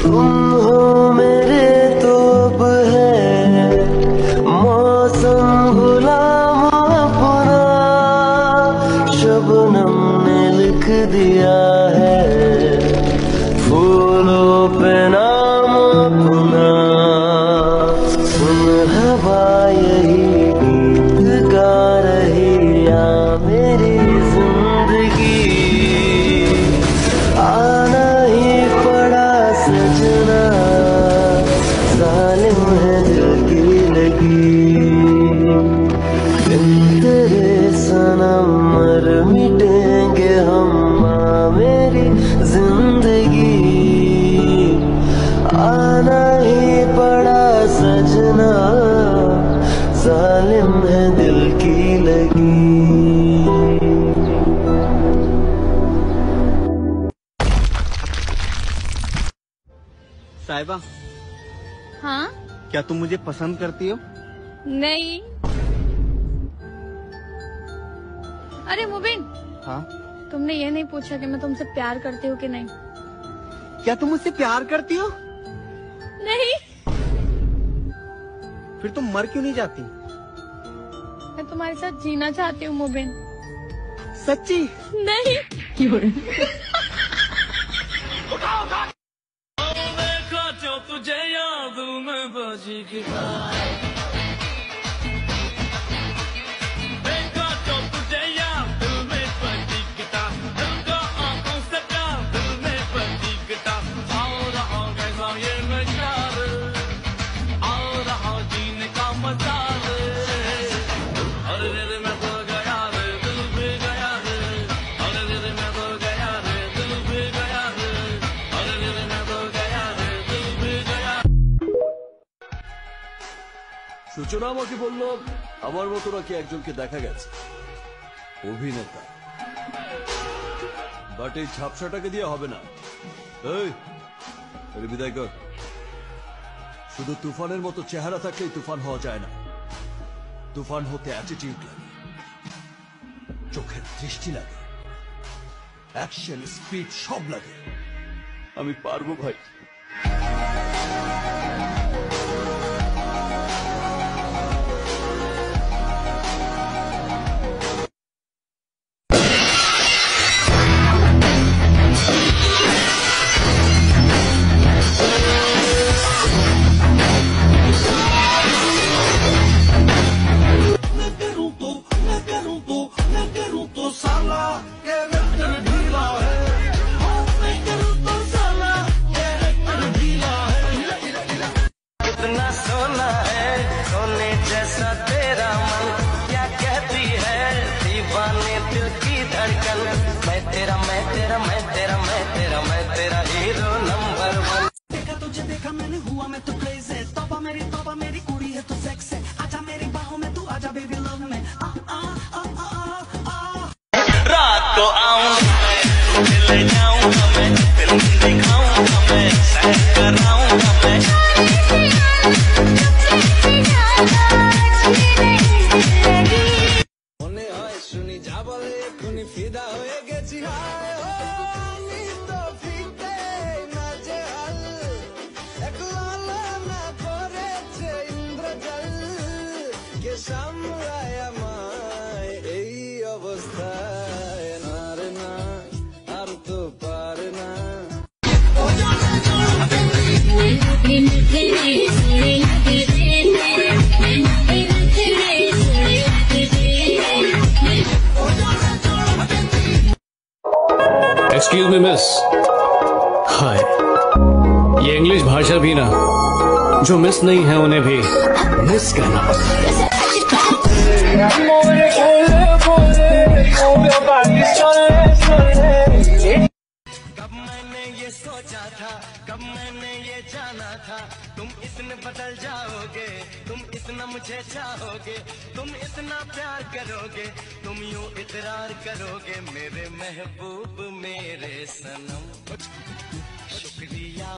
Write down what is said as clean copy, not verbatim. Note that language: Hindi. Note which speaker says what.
Speaker 1: तुम हो मेरे तो अब है मौसम गुलाम अपना, शबनम ने लिख दिया है फूलों पे नाम अपना। सुन हवा यही गीत गा रही या मेरी जिंदगी, आना ही पड़ा सजना, जालिम है दिल की लगी। बिन तेरे सनम मर मिटेंगे हम, मेरी जिंदगी, आना ही पड़ा सजना, जालिम है दिल की लगी।
Speaker 2: साहिबा,
Speaker 3: हाँ?
Speaker 2: क्या तुम मुझे पसंद करती हो?
Speaker 3: नहीं। अरे मुबिन,
Speaker 2: हाँ?
Speaker 3: तुमने ये नहीं पूछा कि मैं तुमसे प्यार करती हूँ कि नहीं?
Speaker 2: क्या तुम मुझसे प्यार करती हो?
Speaker 3: नहीं।
Speaker 2: फिर तुम मर क्यों नहीं जाती?
Speaker 3: मैं तुम्हारे साथ जीना चाहती हूँ मुबिन।
Speaker 2: सच्ची?
Speaker 3: नहीं। क्यों?
Speaker 4: देखा जो तुझे याद में बजी गिटार, देखा जो तुझे याद में बजी गिटार, दिल का आंखों से प्यार, दिल में बजी गिटार। आओ रहा कैसा ये नशार, आओ रहा जीने का मजा रे, अरे रे मैं तो गया रे, दिल भी गया रे, अरे रे मैं तो गया रे, दिल भी गया रे, अरे रे मैं तो गया রে, দিল भी गया।
Speaker 5: সূচনা আমাকে বলল আমার মতো নাকি একজনকে দেখা গেছে, অভিনেতা, বাট এই ঝাপসাটাকে দিয়ে হবে না। এই বিদায় কর। শুধু তুফানের মতো চেহারা থাকলেই তুফান হওয়া যায় না, তুফান হতে অ্যাটিটিউড লাগে, চোখের দৃষ্টি লাগে, অ্যাকশন স্পিড সব লাগে। আমি পারবো ভাই।
Speaker 1: कितना सोना है सोने जैसा तेरा मन, क्या कहती है दीवाने दिल की धड़कन। मैं तेरा मैं तेरा मैं तेरा मैं तेरा मैं तेरा हीरो नंबर 1।
Speaker 6: देखा तुझे देखा मैंने हुआ मैं तो क्रेज़ है, तोबा मेरी कुड़ी है तो सेक्स है, आजा मेरी बाहों में तू आजा बेबी लव में आ आ आ आ आ आ।
Speaker 4: रात को आऊंगा ले जाऊंगा मैं, फिल्म दिखाऊंगा मैं, सैर कराऊंगा मैं।
Speaker 1: মনে হয় শুনি যা বলে এখনই ফিদা হয়ে গেছি, হায় ও আমি তো ফিরতে না যে হাল, একলা না করেছে ইন্দ্রজাল, কে সামলায় আমায় এই অবস্থায়, না রে না আর তো পারে না।
Speaker 7: एक्सक्यूज मी मिस, हाय। ये इंग्लिश भाषा भी ना, जो मिस नहीं है उन्हें भी मिस करना।
Speaker 1: कब मैंने ये सोचा था, कब मैंने ये जाना था, तुम इतने बदल जाओगे, तुम इतना मुझे चाहोगे, तुम इतना प्यार करोगे, तुम यूं इकरार करोगे मेरे महबूब मेरे सनम।